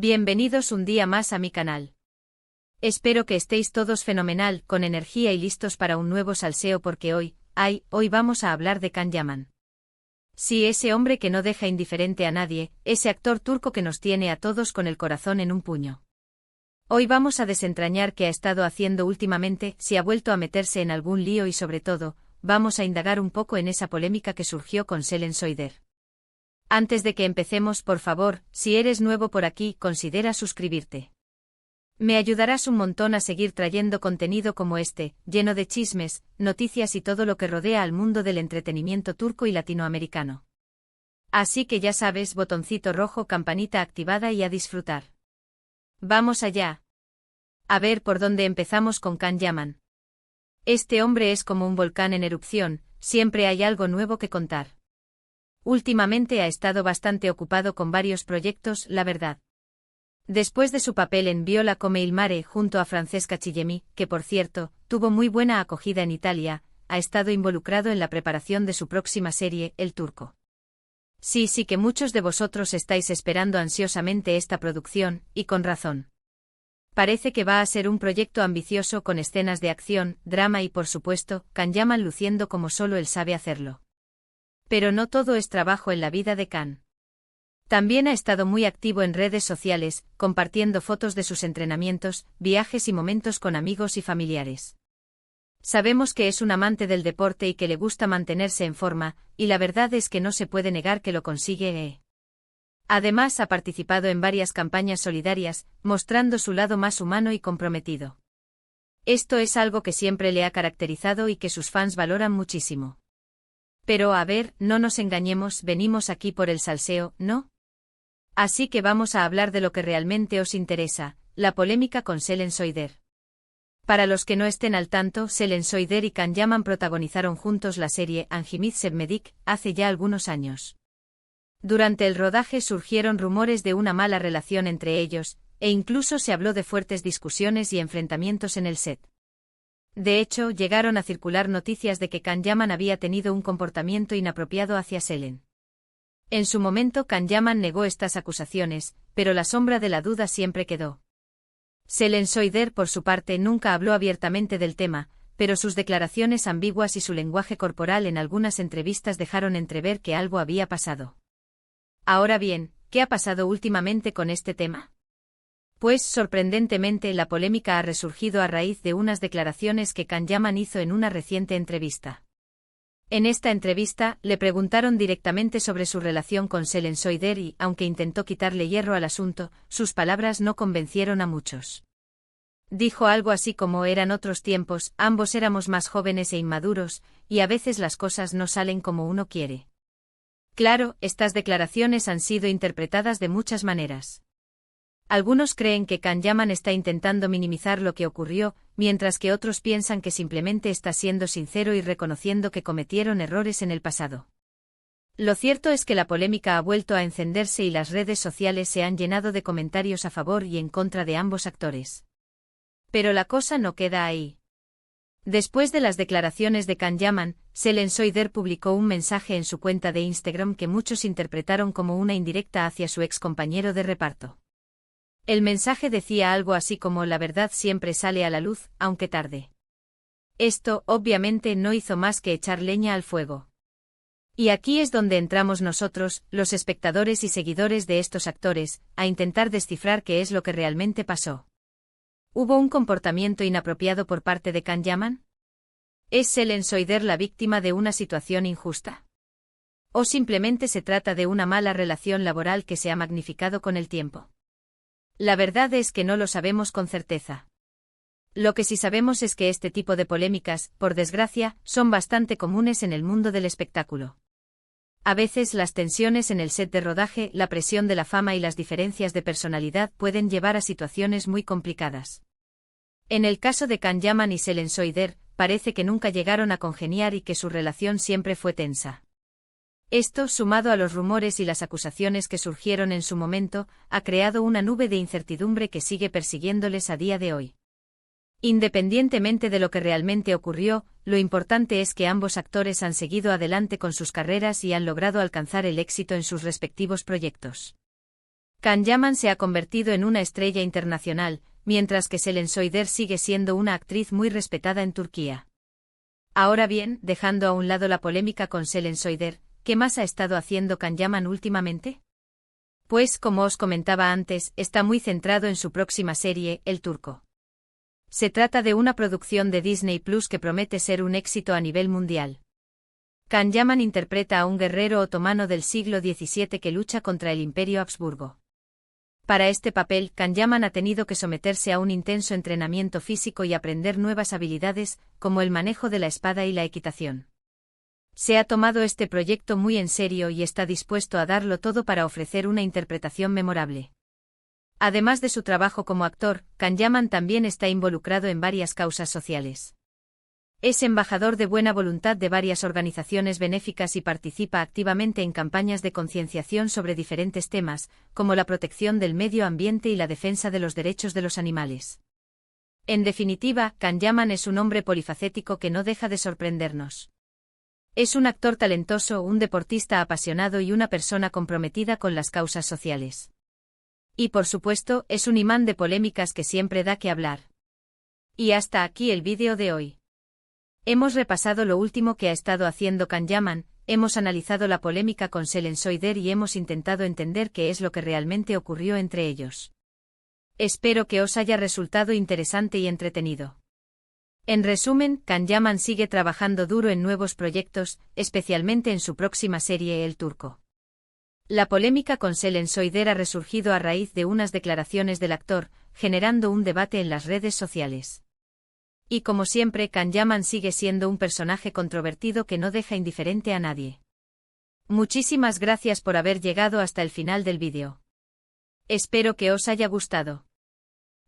Bienvenidos un día más a mi canal. Espero que estéis todos fenomenal, con energía y listos para un nuevo salseo porque hoy vamos a hablar de Can Yaman. Sí, ese hombre que no deja indiferente a nadie, ese actor turco que nos tiene a todos con el corazón en un puño. Hoy vamos a desentrañar qué ha estado haciendo últimamente, si ha vuelto a meterse en algún lío y sobre todo, vamos a indagar un poco en esa polémica que surgió con Selen Soyder. Antes de que empecemos, por favor, si eres nuevo por aquí, considera suscribirte. Me ayudarás un montón a seguir trayendo contenido como este, lleno de chismes, noticias y todo lo que rodea al mundo del entretenimiento turco y latinoamericano. Así que ya sabes, botoncito rojo, campanita activada y a disfrutar. ¡Vamos allá! A ver por dónde empezamos con Can Yaman. Este hombre es como un volcán en erupción, siempre hay algo nuevo que contar. Últimamente ha estado bastante ocupado con varios proyectos, la verdad. Después de su papel en Viola come il mare junto a Francesca Chillemi, que por cierto, tuvo muy buena acogida en Italia, ha estado involucrado en la preparación de su próxima serie, El Turco. Sí que muchos de vosotros estáis esperando ansiosamente esta producción, y con razón. Parece que va a ser un proyecto ambicioso con escenas de acción, drama y por supuesto, Can Yaman luciendo como solo él sabe hacerlo. Pero no todo es trabajo en la vida de Can. También ha estado muy activo en redes sociales, compartiendo fotos de sus entrenamientos, viajes y momentos con amigos y familiares. Sabemos que es un amante del deporte y que le gusta mantenerse en forma, y la verdad es que no se puede negar que lo consigue. Además ha participado en varias campañas solidarias, mostrando su lado más humano y comprometido. Esto es algo que siempre le ha caracterizado y que sus fans valoran muchísimo. Pero a ver, no nos engañemos, venimos aquí por el salseo, ¿no? Así que vamos a hablar de lo que realmente os interesa, la polémica con Selen Soyder. Para los que no estén al tanto, Selen Soyder y Can Yaman protagonizaron juntos la serie Hangimit Sevmedik hace ya algunos años. Durante el rodaje surgieron rumores de una mala relación entre ellos, e incluso se habló de fuertes discusiones y enfrentamientos en el set. De hecho, llegaron a circular noticias de que Can Yaman había tenido un comportamiento inapropiado hacia Selen. En su momento Can Yaman negó estas acusaciones, pero la sombra de la duda siempre quedó. Selen Soyder por su parte nunca habló abiertamente del tema, pero sus declaraciones ambiguas y su lenguaje corporal en algunas entrevistas dejaron entrever que algo había pasado. Ahora bien, ¿qué ha pasado últimamente con este tema? Pues sorprendentemente la polémica ha resurgido a raíz de unas declaraciones que Can Yaman hizo en una reciente entrevista. En esta entrevista, le preguntaron directamente sobre su relación con Selen Soyder y, aunque intentó quitarle hierro al asunto, sus palabras no convencieron a muchos. Dijo algo así como eran otros tiempos, ambos éramos más jóvenes e inmaduros, y a veces las cosas no salen como uno quiere. Claro, estas declaraciones han sido interpretadas de muchas maneras. Algunos creen que Can Yaman está intentando minimizar lo que ocurrió, mientras que otros piensan que simplemente está siendo sincero y reconociendo que cometieron errores en el pasado. Lo cierto es que la polémica ha vuelto a encenderse y las redes sociales se han llenado de comentarios a favor y en contra de ambos actores. Pero la cosa no queda ahí. Después de las declaraciones de Can Yaman, Selen Soyder publicó un mensaje en su cuenta de Instagram que muchos interpretaron como una indirecta hacia su ex compañero de reparto. El mensaje decía algo así como la verdad siempre sale a la luz, aunque tarde. Esto, obviamente, no hizo más que echar leña al fuego. Y aquí es donde entramos nosotros, los espectadores y seguidores de estos actores, a intentar descifrar qué es lo que realmente pasó. ¿Hubo un comportamiento inapropiado por parte de Can Yaman? ¿Es Selen Soyder la víctima de una situación injusta? ¿O simplemente se trata de una mala relación laboral que se ha magnificado con el tiempo? La verdad es que no lo sabemos con certeza. Lo que sí sabemos es que este tipo de polémicas, por desgracia, son bastante comunes en el mundo del espectáculo. A veces las tensiones en el set de rodaje, la presión de la fama y las diferencias de personalidad pueden llevar a situaciones muy complicadas. En el caso de Can Yaman y Selen Soyder, parece que nunca llegaron a congeniar y que su relación siempre fue tensa. Esto, sumado a los rumores y las acusaciones que surgieron en su momento, ha creado una nube de incertidumbre que sigue persiguiéndoles a día de hoy. Independientemente de lo que realmente ocurrió, lo importante es que ambos actores han seguido adelante con sus carreras y han logrado alcanzar el éxito en sus respectivos proyectos. Can Yaman se ha convertido en una estrella internacional, mientras que Selen Soyder sigue siendo una actriz muy respetada en Turquía. Ahora bien, dejando a un lado la polémica con Selen Soyder, ¿qué más ha estado haciendo Can Yaman últimamente? Pues, como os comentaba antes, está muy centrado en su próxima serie, El Turco. Se trata de una producción de Disney Plus que promete ser un éxito a nivel mundial. Can Yaman interpreta a un guerrero otomano del siglo XVII que lucha contra el Imperio Habsburgo. Para este papel, Can Yaman ha tenido que someterse a un intenso entrenamiento físico y aprender nuevas habilidades, como el manejo de la espada y la equitación. Se ha tomado este proyecto muy en serio y está dispuesto a darlo todo para ofrecer una interpretación memorable. Además de su trabajo como actor, Can Yaman también está involucrado en varias causas sociales. Es embajador de buena voluntad de varias organizaciones benéficas y participa activamente en campañas de concienciación sobre diferentes temas, como la protección del medio ambiente y la defensa de los derechos de los animales. En definitiva, Can Yaman es un hombre polifacético que no deja de sorprendernos. Es un actor talentoso, un deportista apasionado y una persona comprometida con las causas sociales. Y por supuesto, es un imán de polémicas que siempre da que hablar. Y hasta aquí el vídeo de hoy. Hemos repasado lo último que ha estado haciendo Can Yaman, hemos analizado la polémica con Selen Soyder y hemos intentado entender qué es lo que realmente ocurrió entre ellos. Espero que os haya resultado interesante y entretenido. En resumen, Can Yaman sigue trabajando duro en nuevos proyectos, especialmente en su próxima serie El Turco. La polémica con Selen Soyder ha resurgido a raíz de unas declaraciones del actor, generando un debate en las redes sociales. Y como siempre, Can Yaman sigue siendo un personaje controvertido que no deja indiferente a nadie. Muchísimas gracias por haber llegado hasta el final del vídeo. Espero que os haya gustado.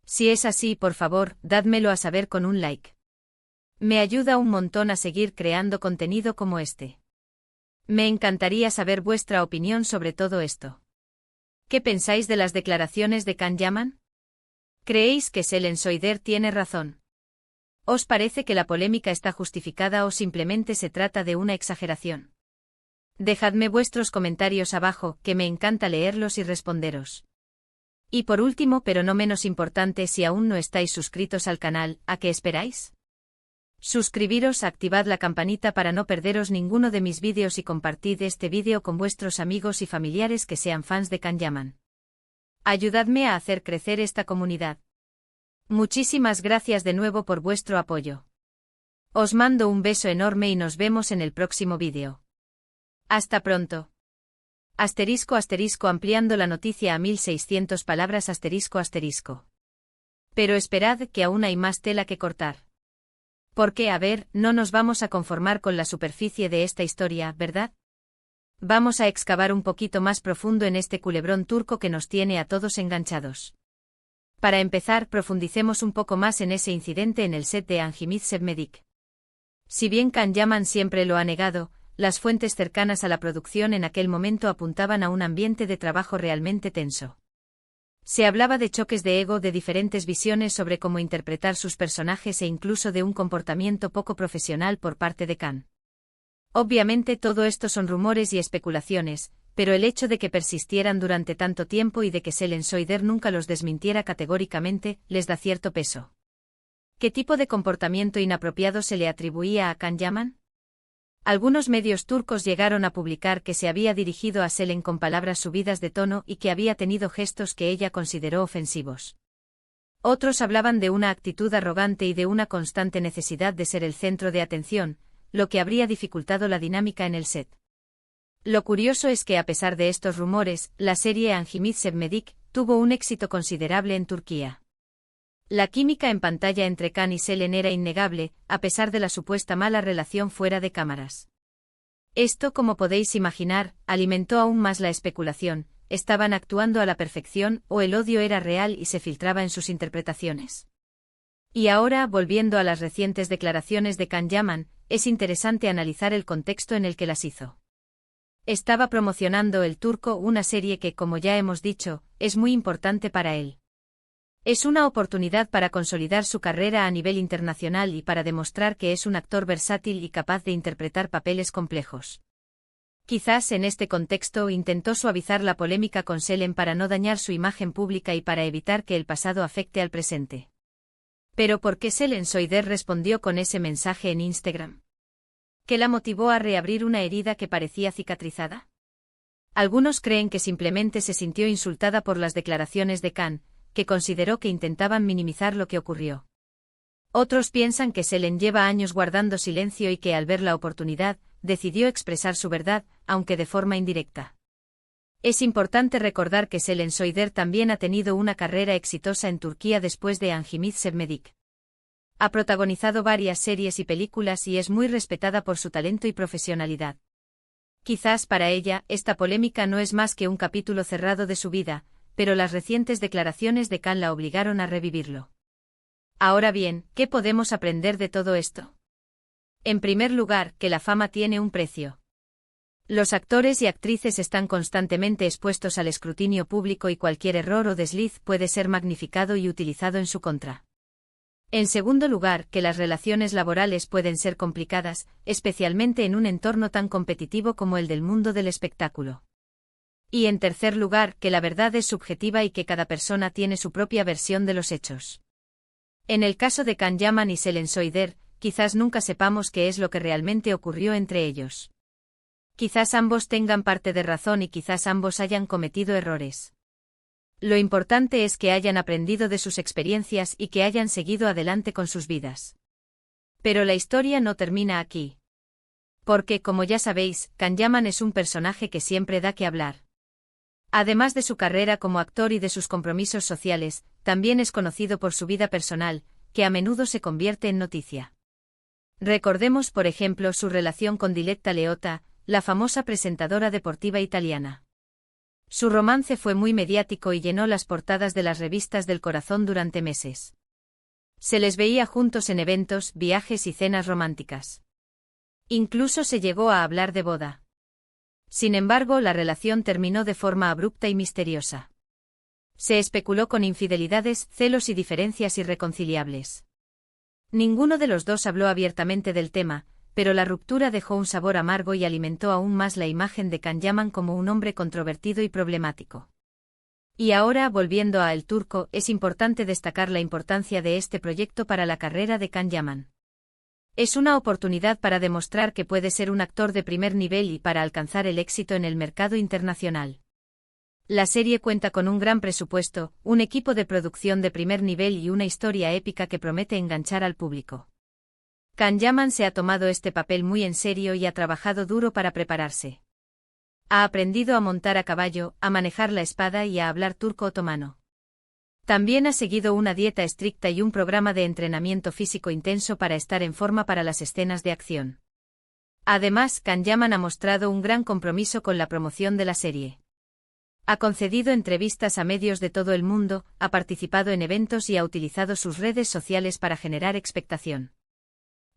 Si es así, por favor, dádmelo a saber con un like. Me ayuda un montón a seguir creando contenido como este. Me encantaría saber vuestra opinión sobre todo esto. ¿Qué pensáis de las declaraciones de Can Yaman? ¿Creéis que Selen Soyder tiene razón? ¿Os parece que la polémica está justificada o simplemente se trata de una exageración? Dejadme vuestros comentarios abajo, que me encanta leerlos y responderos. Y por último, pero no menos importante, si aún no estáis suscritos al canal, ¿a qué esperáis? Suscribiros, activad la campanita para no perderos ninguno de mis vídeos y compartid este vídeo con vuestros amigos y familiares que sean fans de Can Yaman. Ayudadme a hacer crecer esta comunidad. Muchísimas gracias de nuevo por vuestro apoyo. Os mando un beso enorme y nos vemos en el próximo vídeo. Hasta pronto. *** ampliando la noticia a 1600 palabras ***. Pero esperad que aún hay más tela que cortar. Porque, a ver, no nos vamos a conformar con la superficie de esta historia, ¿verdad? Vamos a excavar un poquito más profundo en este culebrón turco que nos tiene a todos enganchados. Para empezar, profundicemos un poco más en ese incidente en el set de Anjimit Sevmedik. Si bien Can Yaman siempre lo ha negado, las fuentes cercanas a la producción en aquel momento apuntaban a un ambiente de trabajo realmente tenso. Se hablaba de choques de ego, de diferentes visiones sobre cómo interpretar sus personajes e incluso de un comportamiento poco profesional por parte de Can. Obviamente todo esto son rumores y especulaciones, pero el hecho de que persistieran durante tanto tiempo y de que Selen Soyder nunca los desmintiera categóricamente, les da cierto peso. ¿Qué tipo de comportamiento inapropiado se le atribuía a Can Yaman? Algunos medios turcos llegaron a publicar que se había dirigido a Selen con palabras subidas de tono y que había tenido gestos que ella consideró ofensivos. Otros hablaban de una actitud arrogante y de una constante necesidad de ser el centro de atención, lo que habría dificultado la dinámica en el set. Lo curioso es que a pesar de estos rumores, la serie Anjimit Sevmedik tuvo un éxito considerable en Turquía. La química en pantalla entre Can y Selen era innegable, a pesar de la supuesta mala relación fuera de cámaras. Esto, como podéis imaginar, alimentó aún más la especulación: ¿estaban actuando a la perfección o el odio era real y se filtraba en sus interpretaciones? Y ahora, volviendo a las recientes declaraciones de Can Yaman, es interesante analizar el contexto en el que las hizo. Estaba promocionando El Turco, una serie que, como ya hemos dicho, es muy importante para él. Es una oportunidad para consolidar su carrera a nivel internacional y para demostrar que es un actor versátil y capaz de interpretar papeles complejos. Quizás en este contexto intentó suavizar la polémica con Selen para no dañar su imagen pública y para evitar que el pasado afecte al presente. Pero ¿por qué Selen Soider respondió con ese mensaje en Instagram? ¿Qué la motivó a reabrir una herida que parecía cicatrizada? Algunos creen que simplemente se sintió insultada por las declaraciones de Khan, que consideró que intentaban minimizar lo que ocurrió. Otros piensan que Selen lleva años guardando silencio y que al ver la oportunidad, decidió expresar su verdad, aunque de forma indirecta. Es importante recordar que Selen Soider también ha tenido una carrera exitosa en Turquía después de Anjimit Sevmedik. Ha protagonizado varias series y películas y es muy respetada por su talento y profesionalidad. Quizás para ella, esta polémica no es más que un capítulo cerrado de su vida, pero las recientes declaraciones de Khan la obligaron a revivirlo. Ahora bien, ¿qué podemos aprender de todo esto? En primer lugar, que la fama tiene un precio. Los actores y actrices están constantemente expuestos al escrutinio público y cualquier error o desliz puede ser magnificado y utilizado en su contra. En segundo lugar, que las relaciones laborales pueden ser complicadas, especialmente en un entorno tan competitivo como el del mundo del espectáculo. Y en tercer lugar, que la verdad es subjetiva y que cada persona tiene su propia versión de los hechos. En el caso de Can Yaman y Selen Soider, quizás nunca sepamos qué es lo que realmente ocurrió entre ellos. Quizás ambos tengan parte de razón y quizás ambos hayan cometido errores. Lo importante es que hayan aprendido de sus experiencias y que hayan seguido adelante con sus vidas. Pero la historia no termina aquí. Porque, como ya sabéis, Can Yaman es un personaje que siempre da que hablar. Además de su carrera como actor y de sus compromisos sociales, también es conocido por su vida personal, que a menudo se convierte en noticia. Recordemos por ejemplo su relación con Diletta Leotta, la famosa presentadora deportiva italiana. Su romance fue muy mediático y llenó las portadas de las revistas del corazón durante meses. Se les veía juntos en eventos, viajes y cenas románticas. Incluso se llegó a hablar de boda. Sin embargo, la relación terminó de forma abrupta y misteriosa. Se especuló con infidelidades, celos y diferencias irreconciliables. Ninguno de los dos habló abiertamente del tema, pero la ruptura dejó un sabor amargo y alimentó aún más la imagen de Can Yaman como un hombre controvertido y problemático. Y ahora, volviendo a El Turco, es importante destacar la importancia de este proyecto para la carrera de Can Yaman. Es una oportunidad para demostrar que puede ser un actor de primer nivel y para alcanzar el éxito en el mercado internacional. La serie cuenta con un gran presupuesto, un equipo de producción de primer nivel y una historia épica que promete enganchar al público. Can Yaman se ha tomado este papel muy en serio y ha trabajado duro para prepararse. Ha aprendido a montar a caballo, a manejar la espada y a hablar turco otomano. También ha seguido una dieta estricta y un programa de entrenamiento físico intenso para estar en forma para las escenas de acción. Además, Can Yaman ha mostrado un gran compromiso con la promoción de la serie. Ha concedido entrevistas a medios de todo el mundo, ha participado en eventos y ha utilizado sus redes sociales para generar expectación.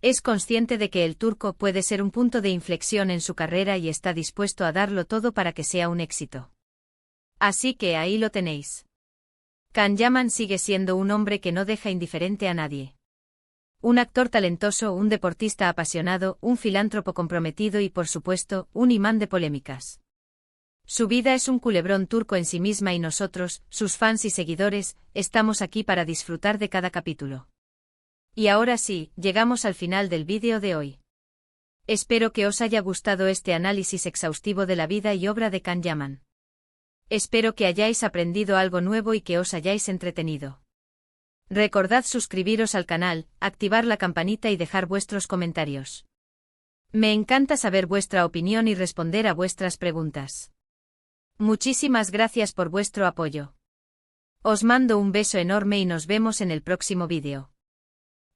Es consciente de que El Turco puede ser un punto de inflexión en su carrera y está dispuesto a darlo todo para que sea un éxito. Así que ahí lo tenéis. Can Yaman sigue siendo un hombre que no deja indiferente a nadie. Un actor talentoso, un deportista apasionado, un filántropo comprometido y por supuesto, un imán de polémicas. Su vida es un culebrón turco en sí misma y nosotros, sus fans y seguidores, estamos aquí para disfrutar de cada capítulo. Y ahora sí, llegamos al final del vídeo de hoy. Espero que os haya gustado este análisis exhaustivo de la vida y obra de Can Yaman. Espero que hayáis aprendido algo nuevo y que os hayáis entretenido. Recordad suscribiros al canal, activar la campanita y dejar vuestros comentarios. Me encanta saber vuestra opinión y responder a vuestras preguntas. Muchísimas gracias por vuestro apoyo. Os mando un beso enorme y nos vemos en el próximo vídeo.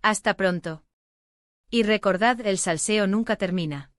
Hasta pronto. Y recordad, el salseo nunca termina.